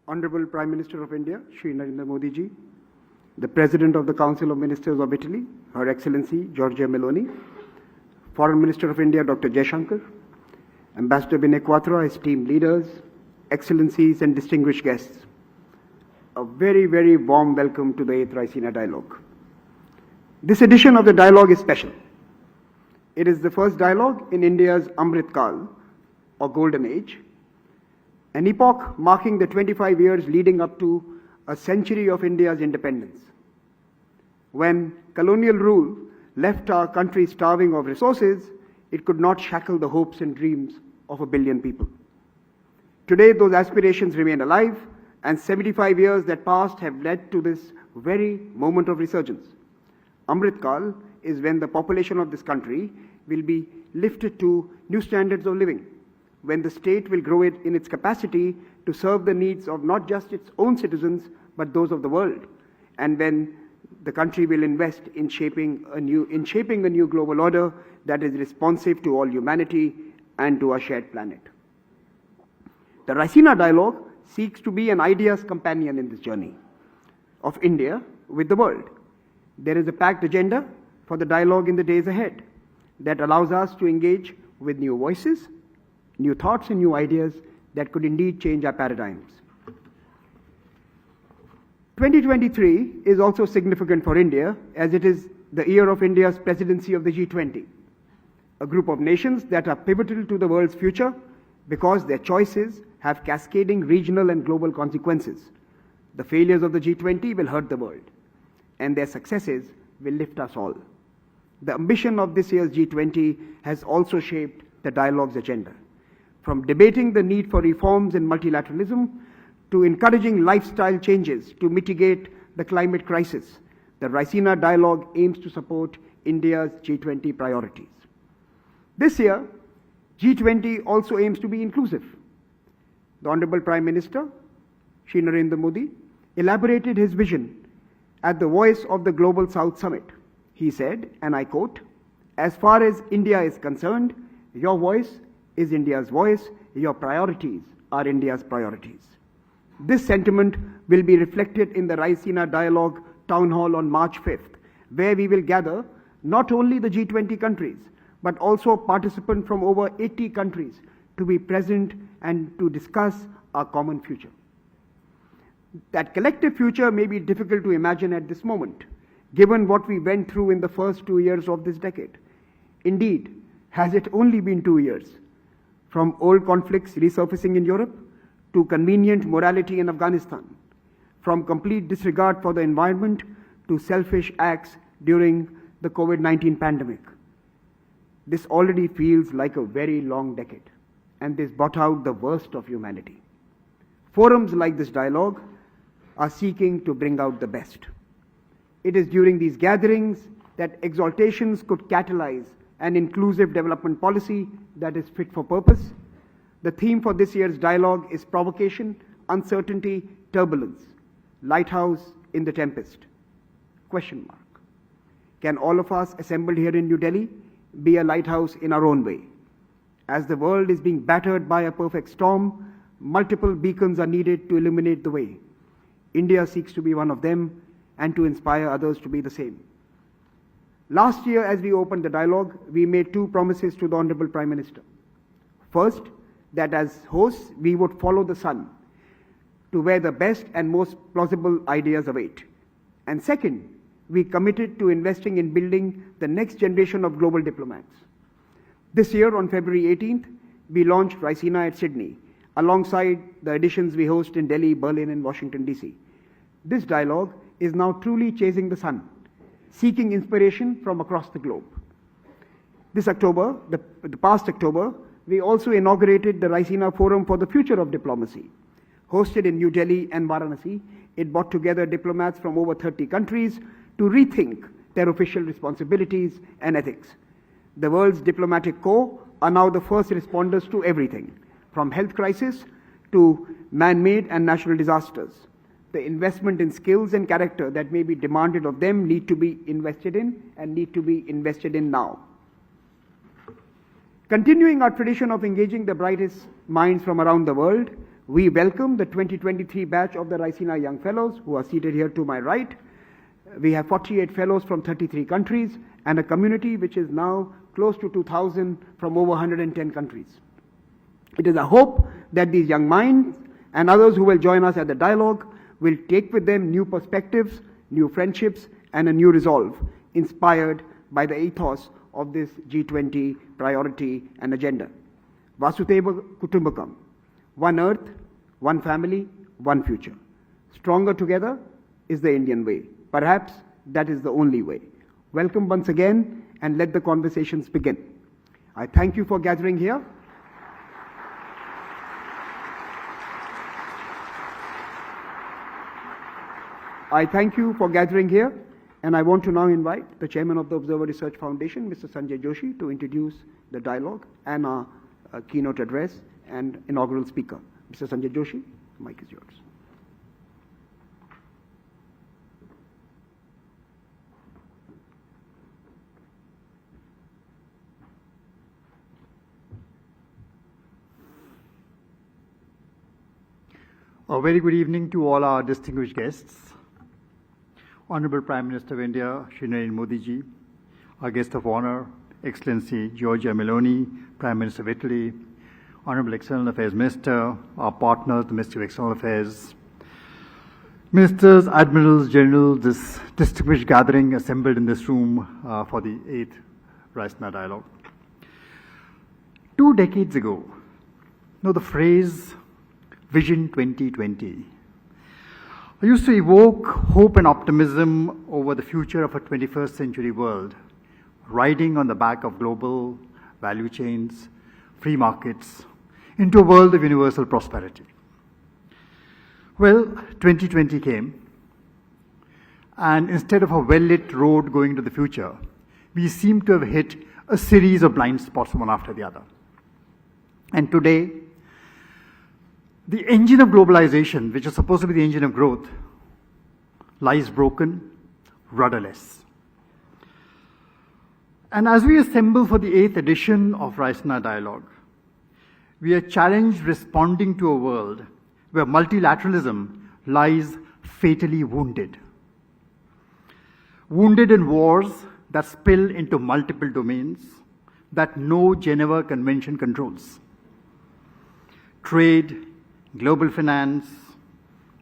Honorable Prime Minister of India, Shri Narendra Modi ji, the President of the Council of Ministers of Italy, Her Excellency Giorgia Meloni, Foreign Minister of India, Dr. Jaishankar, Ambassador Vinay Quattro, esteemed leaders, Excellencies and distinguished guests, a very, very warm welcome to the 8th Raisina Dialogue. This edition of the dialogue is special. It is the first dialogue in India's Amrit Kal, or Golden Age, an epoch marking the 25 years leading up to a century of India's independence. When colonial rule left our country starving of resources, it could not shackle the hopes and dreams of a billion people. Today, those aspirations remain alive, and 75 years that passed have led to this very moment of resurgence. Amrit Kal is when the population of this country will be lifted to new standards of living, when the state will grow it in its capacity to serve the needs of not just its own citizens, but those of the world, and when the country will invest in shaping a new global order that is responsive to all humanity and to our shared planet. The Raisina Dialogue seeks to be an ideas companion in this journey of India with the world. There is a packed agenda for the dialogue in the days ahead that allows us to engage with new voices, new thoughts and new ideas that could indeed change our paradigms. 2023 is also significant for India as it is the year of India's presidency of the G20, a group of nations that are pivotal to the world's future because their choices have cascading regional and global consequences. The failures of the G20 will hurt the world, and their successes will lift us all. The ambition of this year's G20 has also shaped the dialogue's agenda. From debating the need for reforms in multilateralism to encouraging lifestyle changes to mitigate the climate crisis, the Raisina Dialogue aims to support India's G20 priorities. This year, G20 also aims to be inclusive. The Honorable Prime Minister, Shri Narendra Modi, elaborated his vision at the Voice of the Global South Summit. He said, and I quote, "As far as India is concerned, your voice is India's voice, your priorities are India's priorities." This sentiment will be reflected in the Raisina Dialogue Town Hall on March 5th, where we will gather not only the G20 countries, but also participants from over 80 countries to be present and to discuss our common future. That collective future may be difficult to imagine at this moment, given what we went through in the first 2 years of this decade. Indeed, has it only been 2 years? From old conflicts resurfacing in Europe to convenient morality in Afghanistan, from complete disregard for the environment to selfish acts during the COVID-19 pandemic. This already feels like a very long decade, and this brought out the worst of humanity. Forums like this dialogue are seeking to bring out the best. It is during these gatherings that exaltations could catalyze an inclusive development policy that is fit for purpose. The theme for this year's dialogue is provocation, uncertainty, turbulence. Lighthouse in the tempest? Question mark. Can all of us assembled here in New Delhi be a lighthouse in our own way? As the world is being battered by a perfect storm, multiple beacons are needed to illuminate the way. India seeks to be one of them and to inspire others to be the same. Last year, as we opened the dialogue, we made 2 promises to the Honorable Prime Minister. First, that as hosts, we would follow the sun to where the best and most plausible ideas await. And second, we committed to investing in building the next generation of global diplomats. This year, on February 18th, we launched Raisina at Sydney, alongside the editions we host in Delhi, Berlin, and Washington, D.C. This dialogue is now truly chasing the sun, seeking inspiration from across the globe. This October, the past October, we also inaugurated the Raisina Forum for the Future of Diplomacy. Hosted in New Delhi and Varanasi, it brought together diplomats from over 30 countries to rethink their official responsibilities and ethics. The world's diplomatic corps are now the first responders to everything, from health crisis to man-made and natural disasters. The investment in skills and character that may be demanded of them need to be invested in and need to be invested in now. Continuing our tradition of engaging the brightest minds from around the world, We welcome the 2023 batch of the Raisina Young Fellows who are seated here to my right. We have 48 fellows from 33 countries and a community which is now close to 2,000 from over 110 countries. It is a hope that these young minds and others who will join us at the dialogue will take with them new perspectives, new friendships, and a new resolve, inspired by the ethos of this G20 priority and agenda. Vasudhaiva Kutumbakam, one earth, one family, one future. Stronger together is the Indian way. Perhaps that is the only way. Welcome once again, and let the conversations begin. I thank you for gathering here. And I want to now invite the Chairman of the Observer Research Foundation, Mr. Sanjay Joshi, to introduce the dialogue and our keynote address and inaugural speaker. Mr. Sanjay Joshi, the mic is yours. A very good evening to all our distinguished guests. Honorable Prime Minister of India, Shri Narendra Modi ji, our guest of honor, Excellency Giorgia Meloni, Prime Minister of Italy, Honorable External Affairs Minister, our partners, the Ministry of External Affairs, Ministers, Admirals, Generals, this distinguished gathering assembled in this room for the 8th Raisina Dialogue. 2 decades ago, the phrase Vision 2020 used to evoke hope and optimism over the future of a 21st century world, riding on the back of global value chains, free markets, into a world of universal prosperity. Well, 2020 came, and instead of a well-lit road going to the future, we seem to have hit a series of blind spots one after the other. And today, the engine of globalization, which is supposed to be the engine of growth, lies broken, rudderless. And as we assemble for the 8th edition of Raisina Dialogue, we are challenged responding to a world where multilateralism lies fatally wounded. Wounded in wars that spill into multiple domains that no Geneva Convention controls. Trade, global finance,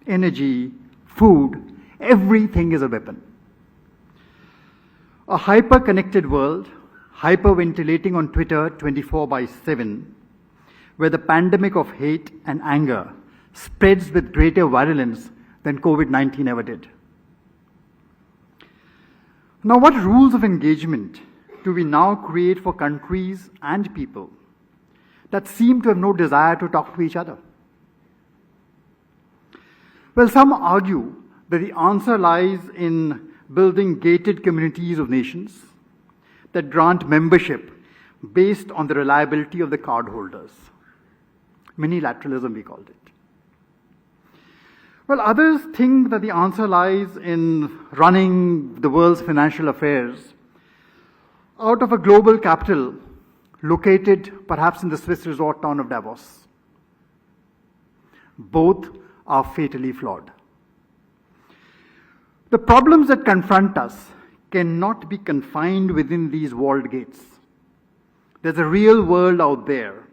energy, food, everything is a weapon. A hyper-connected world, hyperventilating on Twitter 24/7, where the pandemic of hate and anger spreads with greater virulence than COVID-19 ever did. Now, what rules of engagement do we now create for countries and people that seem to have no desire to talk to each other? Well, some argue that the answer lies in building gated communities of nations that grant membership based on the reliability of the cardholders. Minilateralism, we called it. Well, others think that the answer lies in running the world's financial affairs out of a global capital located perhaps in the Swiss resort town of Davos. Both are fatally flawed. The problems that confront us cannot be confined within these walled gates. There's a real world out there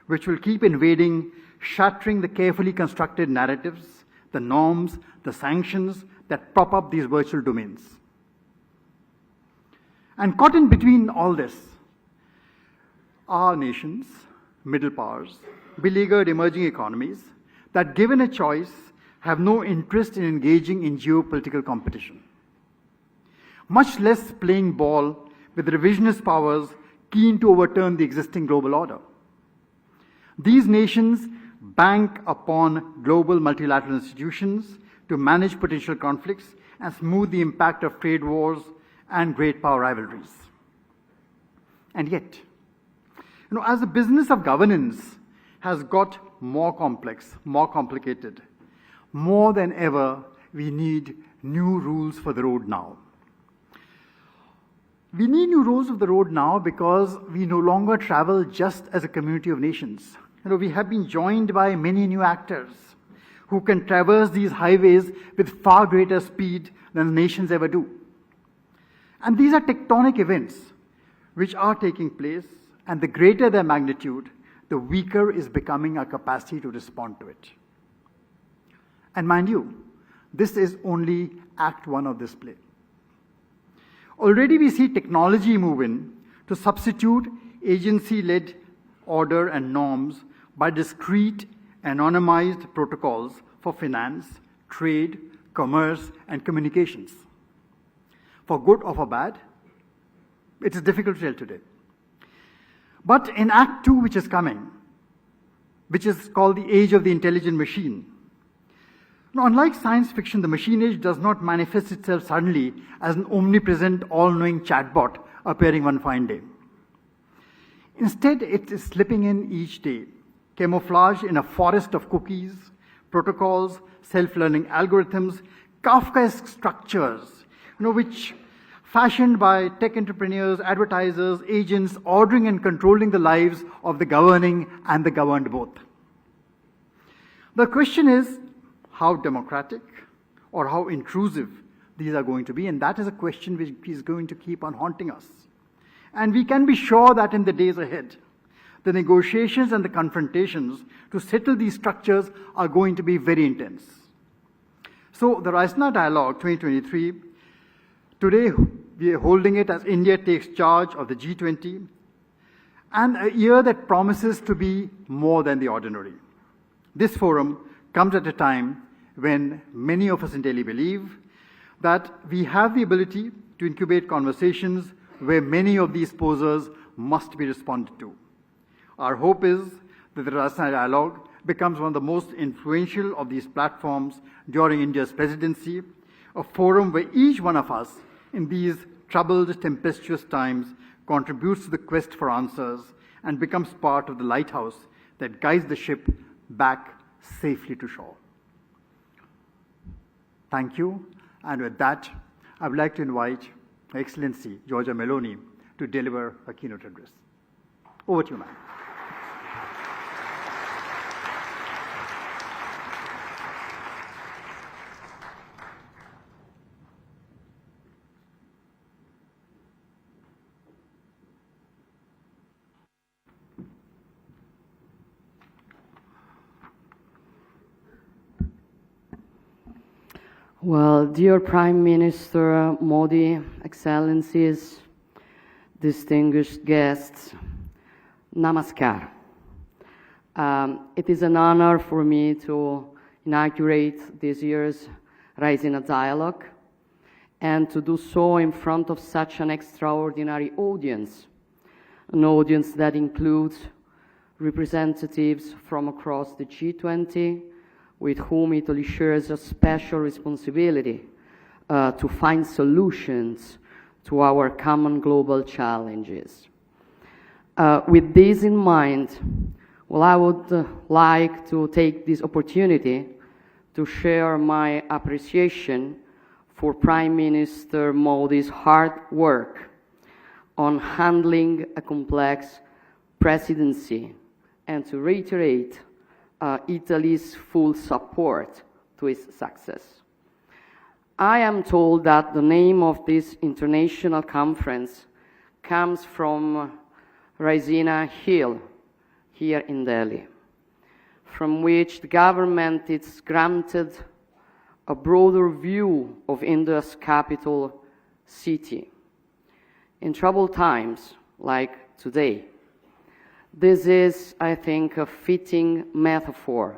which will keep invading, shattering the carefully constructed narratives, the norms, the sanctions that prop up these virtual domains. And caught in between all this are nations, middle powers, beleaguered emerging economies that, given a choice, have no interest in engaging in geopolitical competition, much less playing ball with revisionist powers keen to overturn the existing global order. These nations bank upon global multilateral institutions to manage potential conflicts and smooth the impact of trade wars and great power rivalries. And yet, as the business of governance has got more complex, more complicated, more than ever, we need new rules for the road now. We need new rules of the road now because we no longer travel just as a community of nations. we have been joined by many new actors who can traverse these highways with far greater speed than the nations ever do. And these are tectonic events which are taking place, and the greater their magnitude, the weaker is becoming our capacity to respond to it. And mind you, this is only Act 1 of this play. Already we see technology move in to substitute agency-led order and norms by discrete, anonymized protocols for finance, trade, commerce, and communications. For good or for bad, it is difficult to tell today. But in Act 2, which is coming, which is called the Age of the Intelligent Machine, now, unlike science fiction, the machine age does not manifest itself suddenly as an omnipresent, all-knowing chatbot appearing one fine day. Instead, it is slipping in each day, camouflaged in a forest of cookies, protocols, self-learning algorithms, Kafkaesque structures, which fashioned by tech entrepreneurs, advertisers, agents, ordering and controlling the lives of the governing and the governed both. The question is how democratic or how intrusive these are going to be, and that is a question which is going to keep on haunting us. And we can be sure that in the days ahead, the negotiations and the confrontations to settle these structures are going to be very intense. So the Raisina Dialogue 2023, today we are holding it as India takes charge of the G20, and a year that promises to be more than the ordinary. This forum comes at a time when many of us in Delhi believe that we have the ability to incubate conversations where many of these posers must be responded to. Our hope is that the Raisina Dialogue becomes one of the most influential of these platforms during India's presidency, a forum where each one of us in these troubled, tempestuous times contributes to the quest for answers and becomes part of the lighthouse that guides the ship back safely to shore. Thank you. And with that, I would like to invite Her Excellency Giorgia Meloni to deliver a keynote address. Over to you, ma'am. Well, dear Prime Minister Modi, Excellencies, distinguished guests, Namaskar. It is an honor for me to inaugurate this year's Raisina Dialogue and to do so in front of such an extraordinary audience, an audience that includes representatives from across the G20, with whom Italy shares a special responsibility to find solutions to our common global challenges. With this in mind, well, I would like to take this opportunity to share my appreciation for Prime Minister Modi's hard work on handling a complex presidency and to reiterate Italy's full support to its success. I am told that the name of this international conference comes from Raisina Hill here in Delhi, from which the government is granted a broader view of India's capital city. In troubled times like today, this is, I think, a fitting metaphor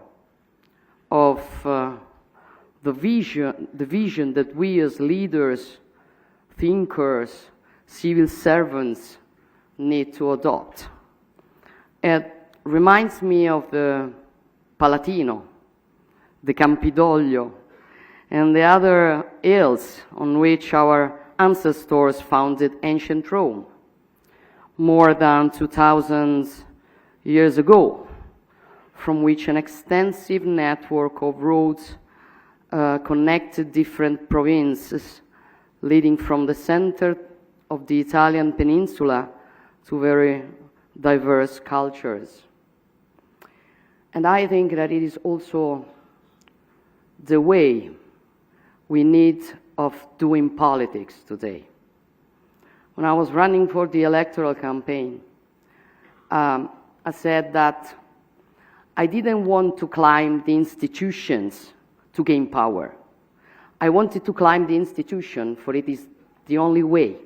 of the vision that we as leaders, thinkers, civil servants need to adopt. It reminds me of the Palatino, the Campidoglio, and the other hills on which our ancestors founded ancient Rome more than 2,000 years ago, from which an extensive network of roads connected different provinces, leading from the center of the Italian peninsula to very diverse cultures. And I think that it is also the way we need of doing politics today. When I was running for the electoral campaign, I said that I didn't want to climb the institutions to gain power. I wanted to climb the institution, for it is the only way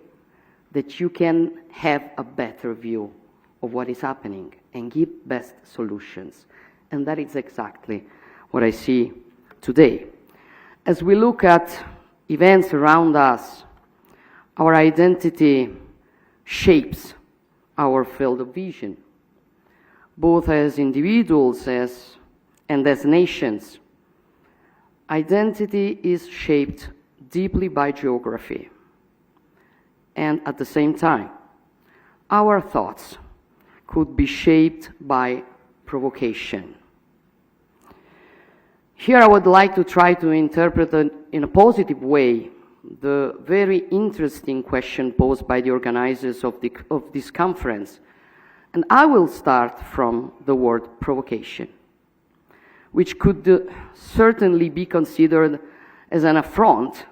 that you can have a better view of what is happening and give best solutions. And that is exactly what I see today. As we look at events around us, our identity shapes our field of vision, both as individuals and as nations. Identity is shaped deeply by geography, and at the same time, our thoughts could be shaped by provocation. Here I would like to try to interpret in a positive way the very interesting question posed by the organizers of this conference. And I will start from the word provocation, which could certainly be considered as an affront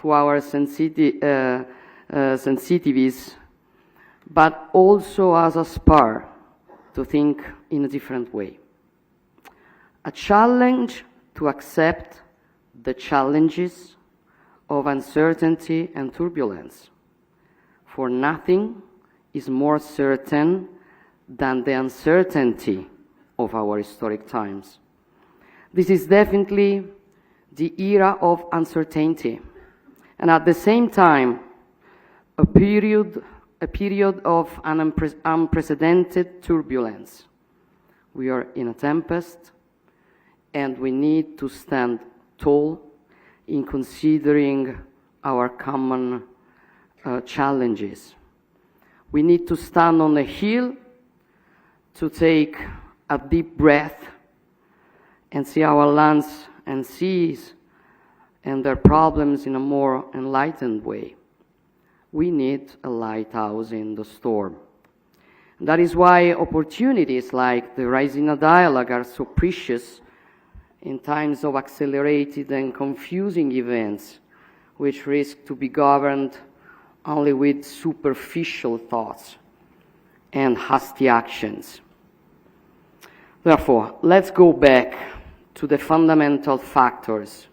to our sensitivities, but also as a spur to think in a different way. A challenge to accept the challenges of uncertainty and turbulence. For nothing is more certain than the uncertainty of our historic times. This is definitely the era of uncertainty, and at the same time, a period of unprecedented turbulence. We are in a tempest, and we need to stand tall in considering our common challenges. We need to stand on a hill to take a deep breath and see our lands and seas and their problems in a more enlightened way. We need a lighthouse in the storm. That is why opportunities like the Raisina Dialogue are so precious in times of accelerated and confusing events, which risk to be governed only with superficial thoughts and hasty actions. Therefore, let's go back to the fundamental factors,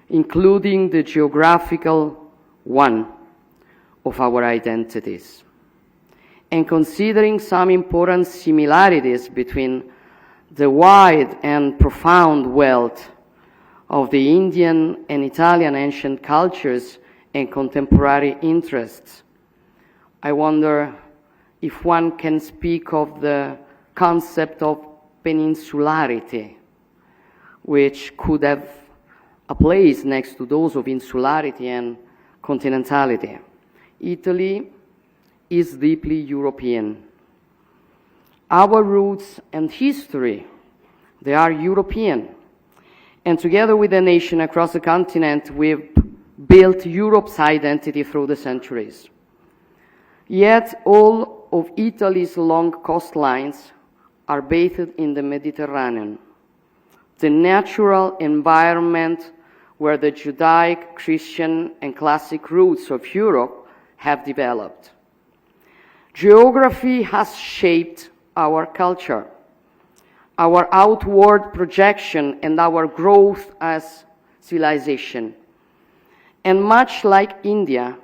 including the geographical one of our identities, and considering some important similarities between the wide and profound wealth of the Indian and Italian ancient cultures and contemporary interests. I wonder if one can speak of the concept of peninsularity, which could have a place next to those of insularity and continentality. Italy is deeply European. Our roots and history, they are European. And together with the nation across the continent, we've built Europe's identity through the centuries. Yet all of Italy's long coastlines are bathed in the Mediterranean, the natural environment where the Judaic, Christian, and classic roots of Europe have developed. Geography has shaped our culture, our outward projection, and our growth as civilization. And much like India,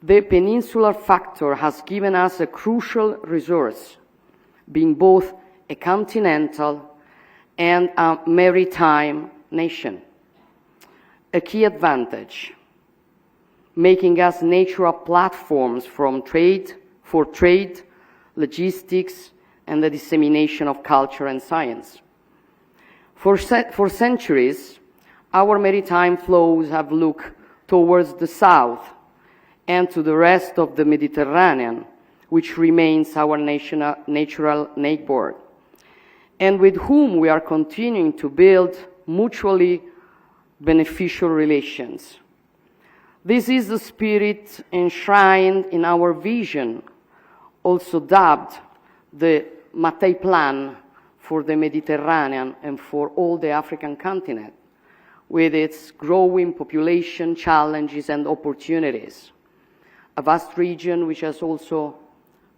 the peninsular factor has given us a crucial resource, being both a continental and a maritime nation. A key advantage, making us natural platforms for trade, logistics, and the dissemination of culture and science. For centuries, our maritime flows have looked towards the south and to the rest of the Mediterranean, which remains our natural neighbor, and with whom we are continuing to build mutually beneficial relations. This is the spirit enshrined in our vision, also dubbed the Mattei Plan for the Mediterranean and for all the African continent, with its growing population, challenges, and opportunities. A vast region which has also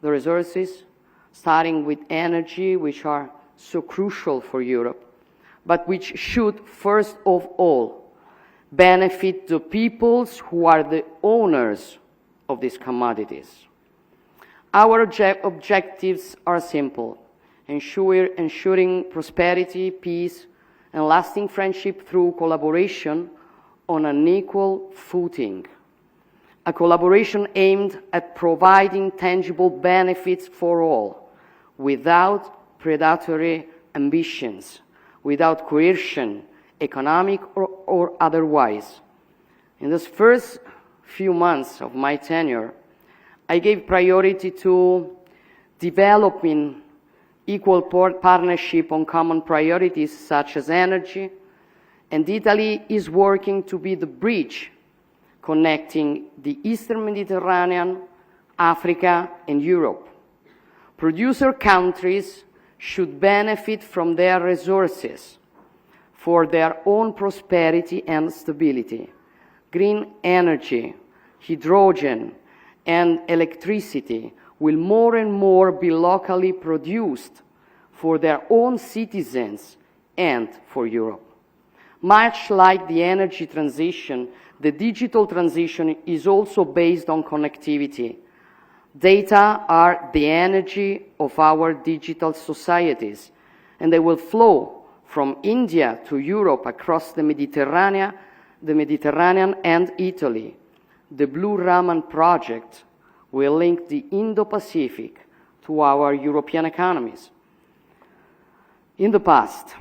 the resources, starting with energy, which are so crucial for Europe, but which should, first of all, benefit the peoples who are the owners of these commodities. Our objectives are simple: ensuring prosperity, peace, and lasting friendship through collaboration on an equal footing. A collaboration aimed at providing tangible benefits for all, without predatory ambitions, without coercion, economic or otherwise. In these first few months of my tenure, I gave priority to developing equal partnership on common priorities such as energy, and Italy is working to be the bridge connecting the Eastern Mediterranean, Africa, and Europe. Producer countries should benefit from their resources for their own prosperity and stability. Green energy, hydrogen, and electricity will more and more be locally produced for their own citizens and for Europe. Much like the energy transition, the digital transition is also based on connectivity. Data are the energy of our digital societies, and they will flow from India to Europe across the Mediterranean and Italy. The Blue Raman project will link the Indo-Pacific to our European economies. In the past,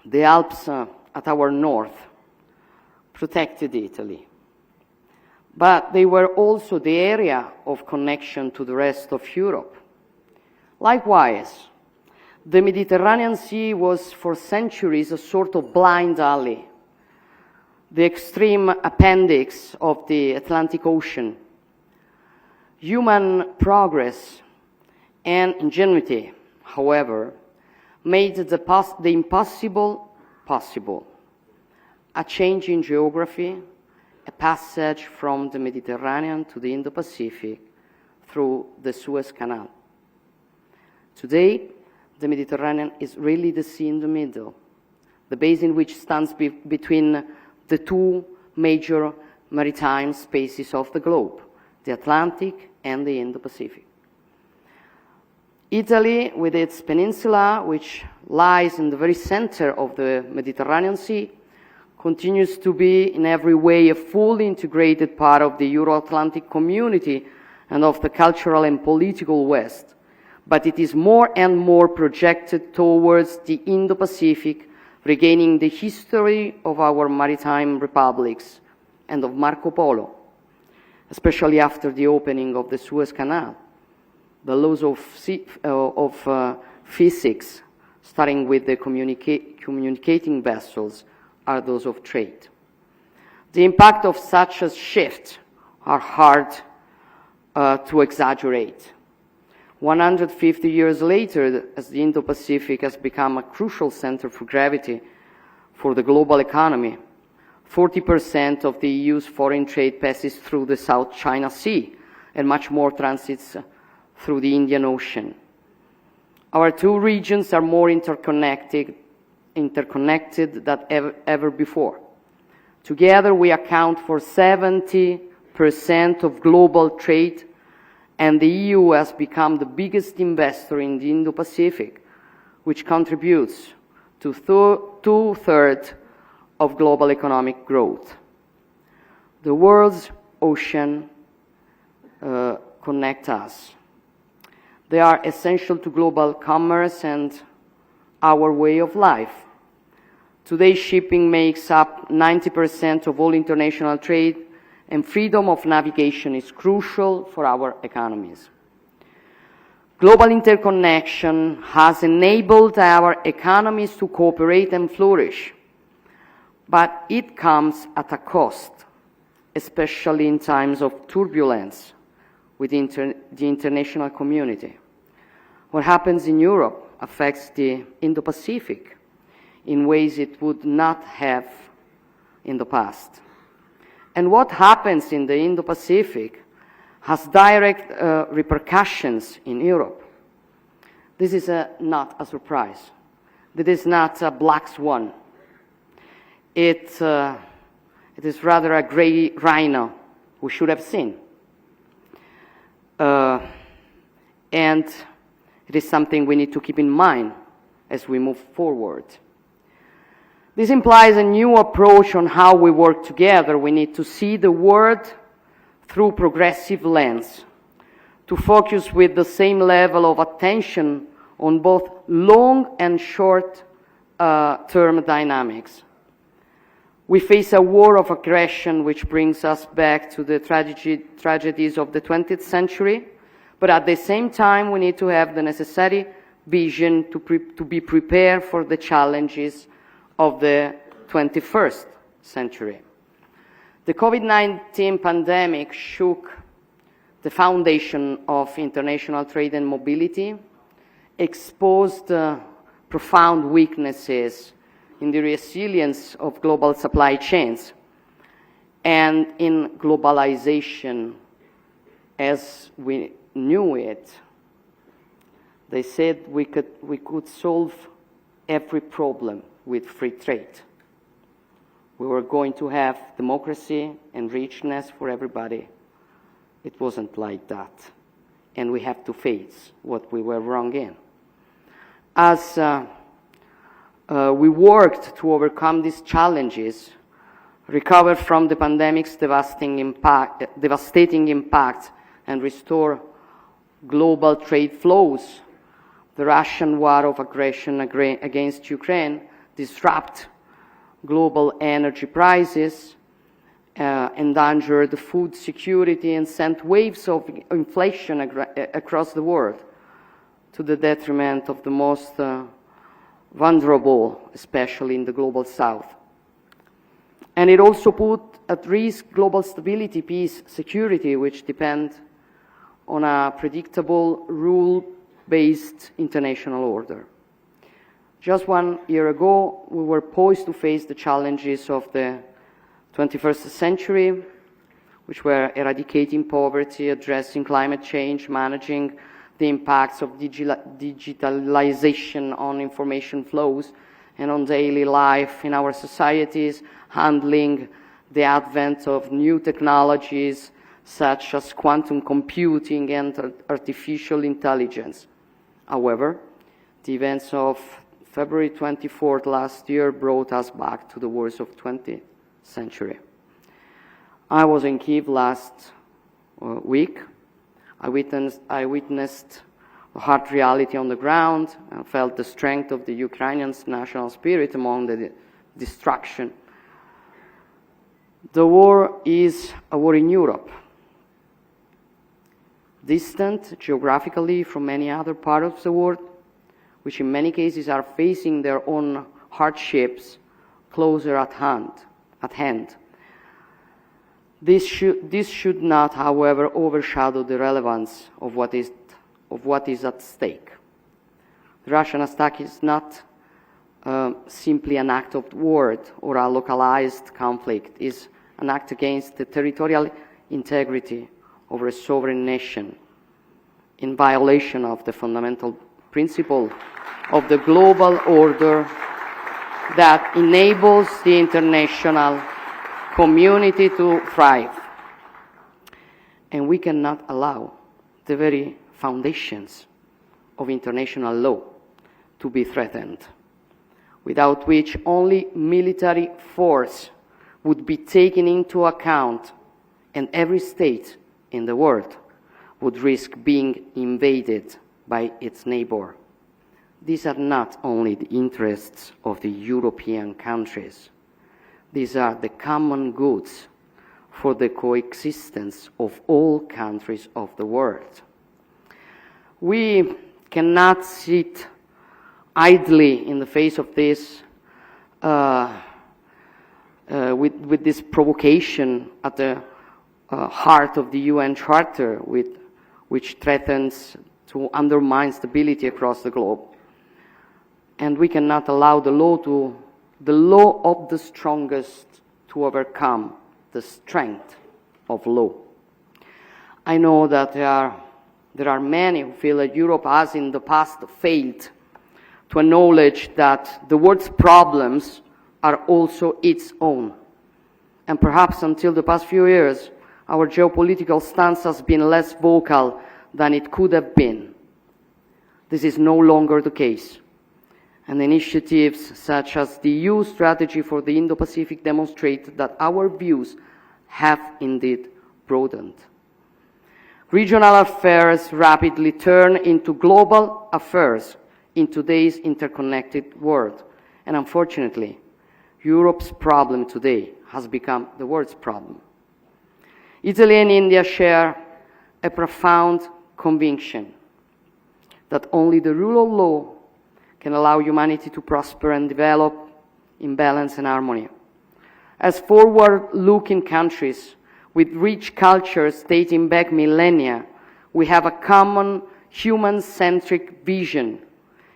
the Alps at our north protected Italy, but they were also the area of connection to the rest of Europe. Likewise, the Mediterranean Sea was for centuries a sort of blind alley, the extreme appendix of the Atlantic Ocean. Human progress and ingenuity, however, made the impossible possible: a change in geography, a passage from the Mediterranean to the Indo-Pacific through the Suez Canal. Today, the Mediterranean is really the sea in the middle, the basin which stands between the two major maritime spaces of the globe, the Atlantic and the Indo-Pacific. Italy, with its peninsula, which lies in the very center of the Mediterranean Sea, continues to be in every way a fully integrated part of the Euro-Atlantic community and of the cultural and political West. But it is more and more projected towards the Indo-Pacific, regaining the history of our maritime republics and of Marco Polo, especially after the opening of the Suez Canal. The laws of physics, starting with the communicating vessels, are those of trade. The impact of such a shift are hard to exaggerate. 150 years later, as the Indo-Pacific has become a crucial center for gravity for the global economy, 40% of the EU's foreign trade passes through the South China Sea, and much more transits through the Indian Ocean. Our two regions are more interconnected than ever before. Together, we account for 70% of global trade, and the EU has become the biggest investor in the Indo-Pacific, which contributes to two-thirds of global economic growth. The world's oceans connect us. They are essential to global commerce and our way of life. Today, shipping makes up 90% of all international trade, and freedom of navigation is crucial for our economies. Global interconnection has enabled our economies to cooperate and flourish, but it comes at a cost, especially in times of turbulence within the international community. What happens in Europe affects the Indo-Pacific in ways it would not have in the past. And what happens in the Indo-Pacific has direct repercussions in Europe. This is not a surprise. This is not a black swan. It is rather a gray rhino we should have seen. And it is something we need to keep in mind as we move forward. This implies a new approach on how we work together. We need to see the world through progressive lens, to focus with the same level of attention on both long and short-term dynamics. We face a war of aggression which brings us back to the tragedies of the 20th century, but at the same time we need to have the necessary vision to be prepared for the challenges of the 21st century. The COVID-19 pandemic shook the foundation of international trade and mobility, exposed profound weaknesses in the resilience of global supply chains and in globalization as we knew it. They said we could solve every problem with free trade. We were going to have democracy and richness for everybody. It wasn't like that. And we have to face what we were wrong in. As we worked to overcome these challenges, recover from the pandemic's devastating impact, and restore global trade flows, the Russian war of aggression against Ukraine disrupt global energy prices, endangered food security, and sent waves of inflation across the world to the detriment of the most vulnerable, especially in the global south. And it also put at risk global stability, peace, security, which depend on a predictable, rule-based international order. Just 1 year ago, we were poised to face the challenges of the 21st century, which were eradicating poverty, addressing climate change, managing the impacts of digitalization on information flows and on daily life in our societies, handling the advent of new technologies such as quantum computing and artificial intelligence. However, the events of February 24th last year brought us back to the wars of 20th century. I was in Kyiv last week. I witnessed the hard reality on the ground and felt the strength of the Ukrainians' national spirit among the destruction. The war is a war in Europe, distant geographically from many other parts of the world, which in many cases are facing their own hardships closer at hand. This should not, however, overshadow the relevance of what is at stake. The Russian attack is not simply an act of war or a localized conflict. It is an act against the territorial integrity of a sovereign nation in violation of the fundamental principle of the global order that enables the international community to thrive. And we cannot allow the very foundations of international law to be threatened, without which only military force would be taken into account, and every state in the world would risk being invaded by its neighbor. These are not only the interests of the European countries. These are the common goods for the coexistence of all countries of the world. We cannot sit idly in the face of this with this provocation at the heart of the UN Charter, which threatens to undermine stability across the globe. and we cannot allow the law of the strongest to overcome the strength of law. I know that there are many who feel that Europe has in the past failed to acknowledge that the world's problems are also its own. And perhaps until the past few years, our geopolitical stance has been less vocal than it could have been. This is no longer the case. And initiatives such as the EU strategy for the Indo-Pacific demonstrate that our views have indeed broadened. Regional affairs rapidly turn into global affairs in today's interconnected world. And unfortunately, Europe's problem today has become the world's problem. Italy and India share a profound conviction that only the rule of law can allow humanity to prosper and develop in balance and harmony. As forward-looking countries with rich cultures dating back millennia, we have a common human-centric vision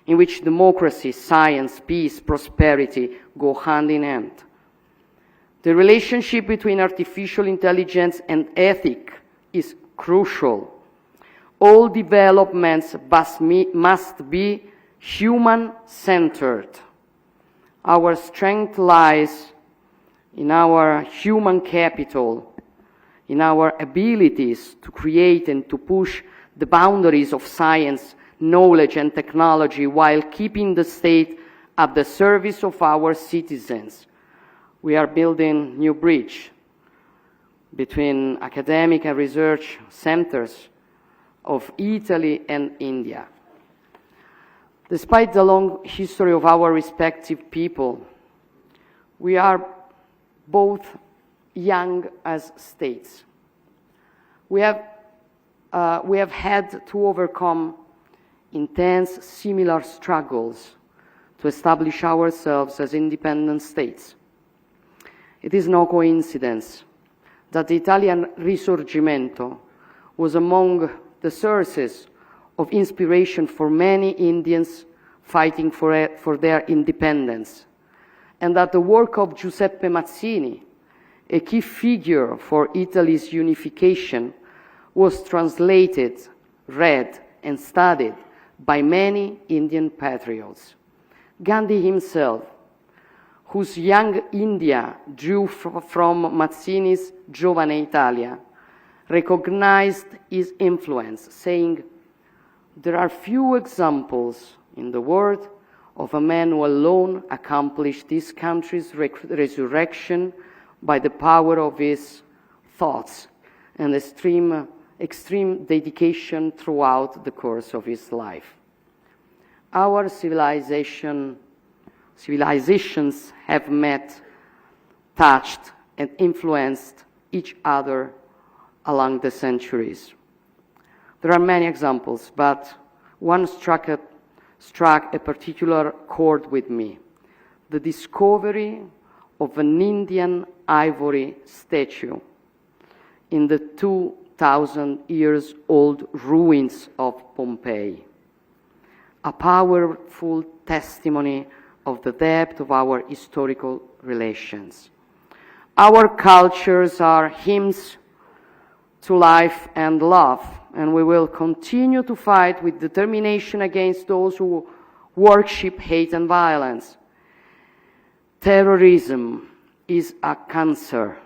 in which democracy, science, peace, prosperity go hand in hand. The relationship between artificial intelligence and ethics is crucial. All developments must be human-centered. Our strength lies in our human capital, in our abilities to create and to push the boundaries of science, knowledge, and technology while keeping the state at the service of our citizens. We are building new bridge between academic and research centers of Italy and India. Despite the long history of our respective people, we are both young as states. We have had to overcome intense similar struggles to establish ourselves as independent states. It is no coincidence that the Italian Risorgimento was among the sources of inspiration for many Indians fighting for their independence, and that the work of Giuseppe Mazzini, a key figure for Italy's unification, was translated, read, and studied by many Indian patriots. Gandhi himself, whose Young India drew from Mazzini's Giovane Italia, recognized his influence, saying, "There are few examples in the world of a man who alone accomplished this country's resurrection by the power of his thoughts and extreme dedication throughout the course of his life." Our civilizations have met, touched, and influenced each other along the centuries. There are many examples, but one struck a particular chord with me: the discovery of an Indian ivory statue in the 2,000 years old ruins of Pompeii, a powerful testimony of the depth of our historical relations. Our cultures are hymns to life and love, and we will continue to fight with determination against those who worship hate and violence. Terrorism is a cancer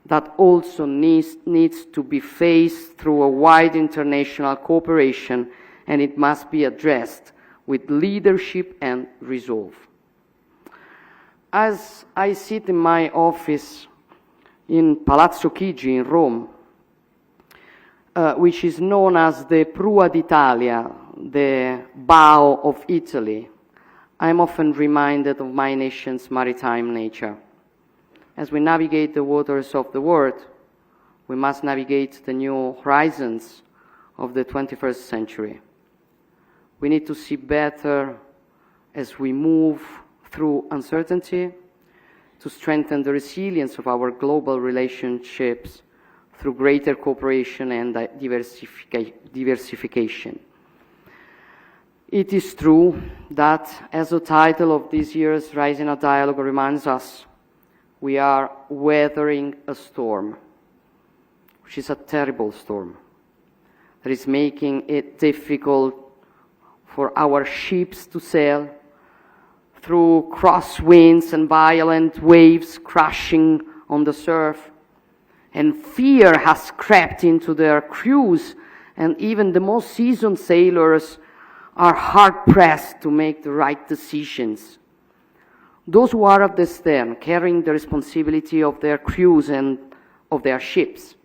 that also needs to be faced through a wide international cooperation, and it must be addressed with leadership and resolve. As I sit in my office in Palazzo Chigi in Rome, which is known as the Prua d'Italia, the bow of Italy, I am often reminded of my nation's maritime nature. As we navigate the waters of the world, we must navigate the new horizons of the 21st century. We need to see better as we move through uncertainty, to strengthen the resilience of our global relationships through greater cooperation and diversification. It is true that, as the title of this year's Raisina Dialogue reminds us, we are weathering a storm, which is a terrible storm, that is making it difficult for our ships to sail through crosswinds and violent waves crashing on the surf. And fear has crept into their crews, and even the most seasoned sailors are hard-pressed to make the right decisions. Those who are at the stern, carrying the responsibility of their crews and of their ships,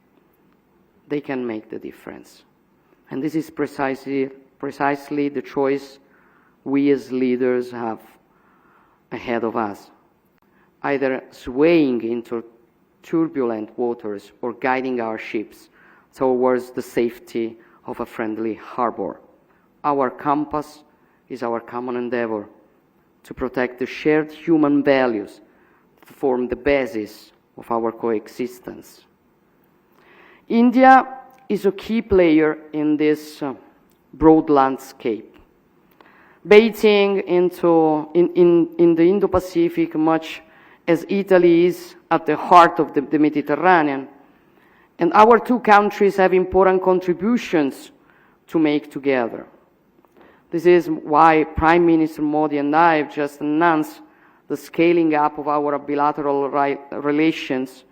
they can make the difference. And this is precisely the choice we as leaders have ahead of us, either swaying into turbulent waters or guiding our ships towards the safety of a friendly harbor. Our compass is our common endeavor to protect the shared human values that form the basis of our coexistence. India is a key player in this broad landscape, bathing in the Indo-Pacific much as Italy is at the heart of the Mediterranean. And our two countries have important contributions to make together. This is why Prime Minister Modi and I have just announced the scaling up of our bilateral relations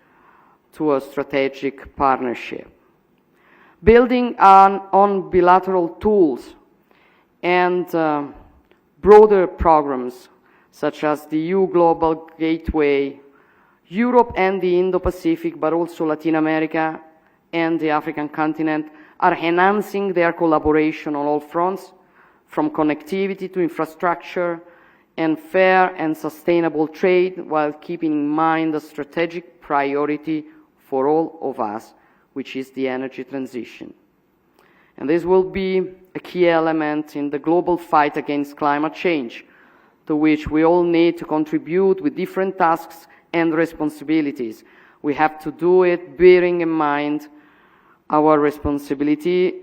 to a strategic partnership. Building on bilateral tools and broader programs such as the EU Global Gateway, Europe and the Indo-Pacific, but also Latin America and the African continent, are enhancing their collaboration on all fronts, from connectivity to infrastructure and fair and sustainable trade, while keeping in mind the strategic priority for all of us, which is the energy transition. And this will be a key element in the global fight against climate change, to which we all need to contribute with different tasks and responsibilities. We have to do it bearing in mind our responsibilities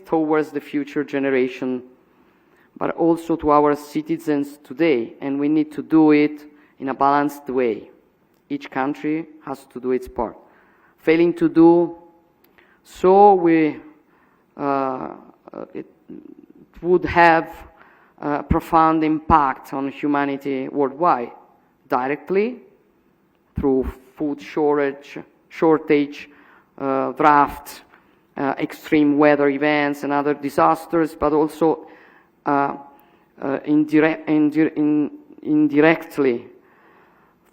towards the future generation, but also to our citizens today, and we need to do it in a balanced way. Each country has to do its part. Failing to do so, it would have a profound impact on humanity worldwide, directly through food shortage, drought, extreme weather events and other disasters, but also indirectly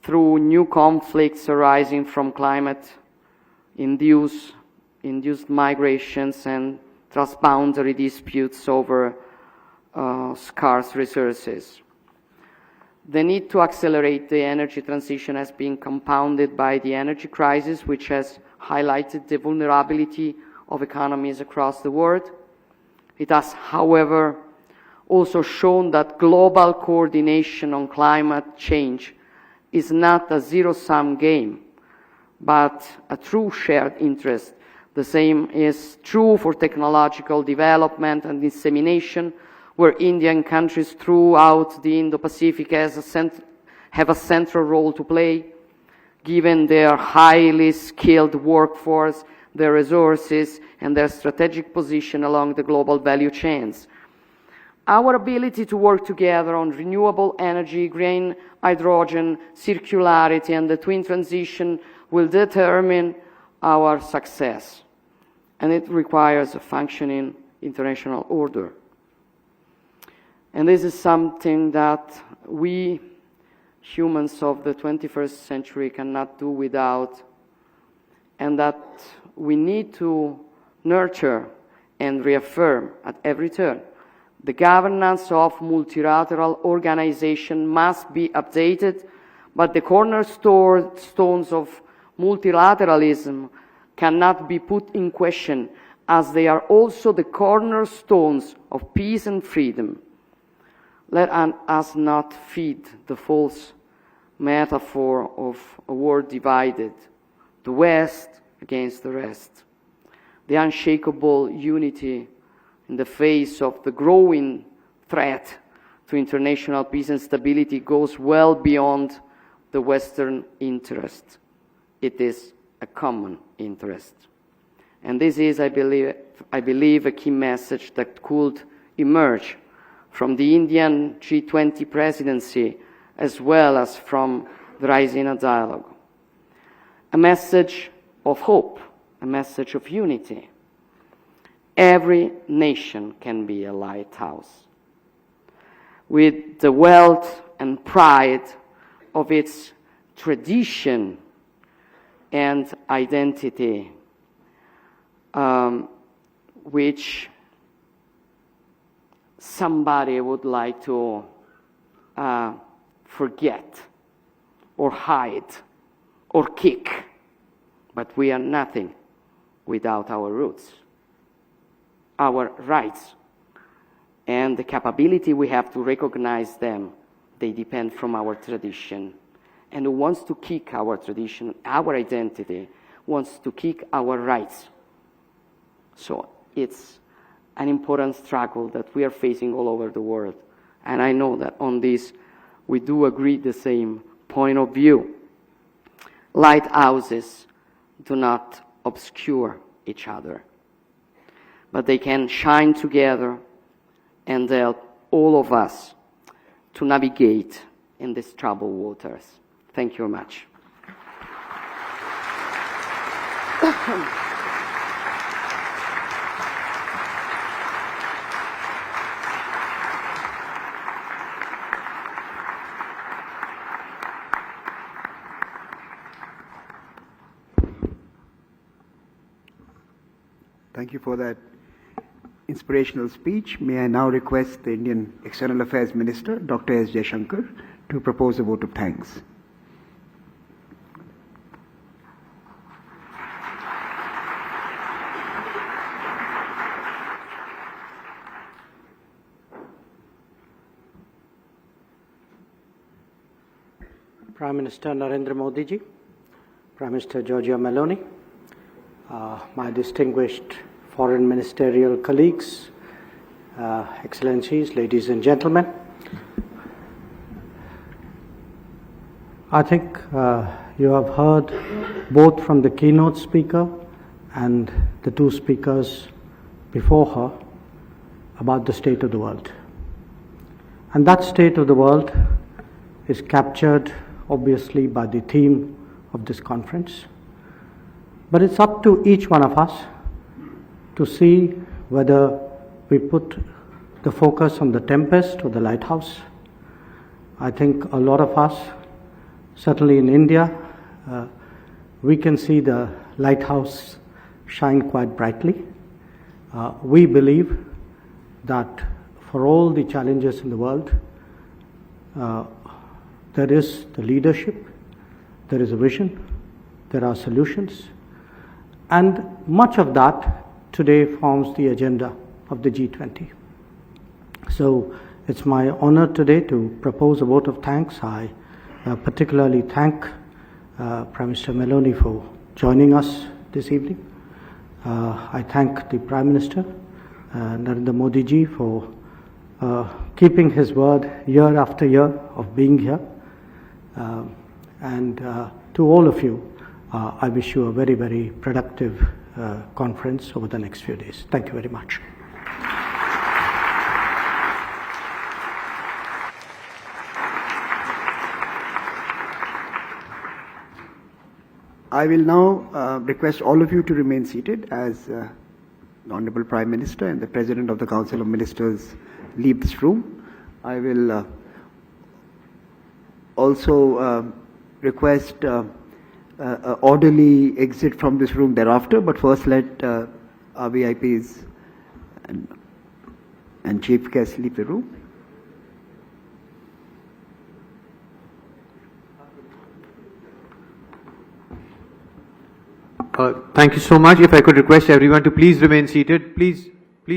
through new conflicts arising from climate-induced migrations and transboundary disputes over scarce resources. The need to accelerate the energy transition has been compounded by the energy crisis, which has highlighted the vulnerability of economies across the world. It has, however, also shown that global coordination on climate change is not a zero-sum game, but a true shared interest. The same is true for technological development and dissemination, where Indian countries throughout the Indo-Pacific have a central role to play, given their highly skilled workforce, their resources, and their strategic position along the global value chains. Our ability to work together on renewable energy, green hydrogen, circularity, and the twin transition will determine our success. And it requires a functioning international order. And this is something that we, humans of the 21st century, cannot do without, and that we need to nurture and reaffirm at every turn. The governance of multilateral organization must be updated, but the cornerstones of multilateralism cannot be put in question, as they are also the cornerstones of peace and freedom. Let us not feed the false metaphor of a world divided, the West against the rest. The unshakable unity in the face of the growing threat to international peace and stability goes well beyond the Western interest. It is a common interest. And this is, I believe, a key message that could emerge from the Indian G20 presidency as well as from the Raisina Dialogue. A message of hope, a message of unity. Every nation can be a lighthouse. With the wealth and pride of its tradition and identity, which somebody would like to forget or hide or kick. But we are nothing without our roots, our rights, and the capability we have to recognize them. They depend from our tradition. And who wants to kick our tradition, our identity, wants to kick our rights. So it's an important struggle that we are facing all over the world. And I know that on this we do agree the same point of view. Lighthouses do not obscure each other, but they can shine together and help all of us to navigate in these troubled waters. Thank you very much. Thank you for that inspirational speech. May I now request the Indian External Affairs Minister, Dr. S. Jaishankar, to propose a vote of thanks. Prime Minister Narendra Modi ji, Prime Minister Giorgia Meloni, my distinguished foreign ministerial colleagues, excellencies, ladies and gentlemen. I think you have heard both from the keynote speaker and the two speakers before her about the state of the world. And that state of the world is captured obviously by the theme of this conference. But it's up to each one of us to see whether we put the focus on the tempest or the lighthouse. I think a lot of us, certainly in India, we can see the lighthouse shine quite brightly. We believe that for all the challenges in the world, there is the leadership, there is a vision, there are solutions, and much of that today forms the agenda of the G20. So it's my honor today to propose a vote of thanks. I particularly thank Prime Minister Meloni for joining us this evening. I thank the Prime Minister, Narendra Modi ji, for keeping his word year after year of being here. And to all of you, I wish you a very, very productive conference over the next few days. Thank you very much. I will now request all of you to remain seated as the Honorable Prime Minister and the President of the Council of Ministers leave this room. I will also request an orderly exit from this room thereafter, but first let our VIPs and chief guests leave the room. Thank you so much. If I could request everyone to please remain seated. Please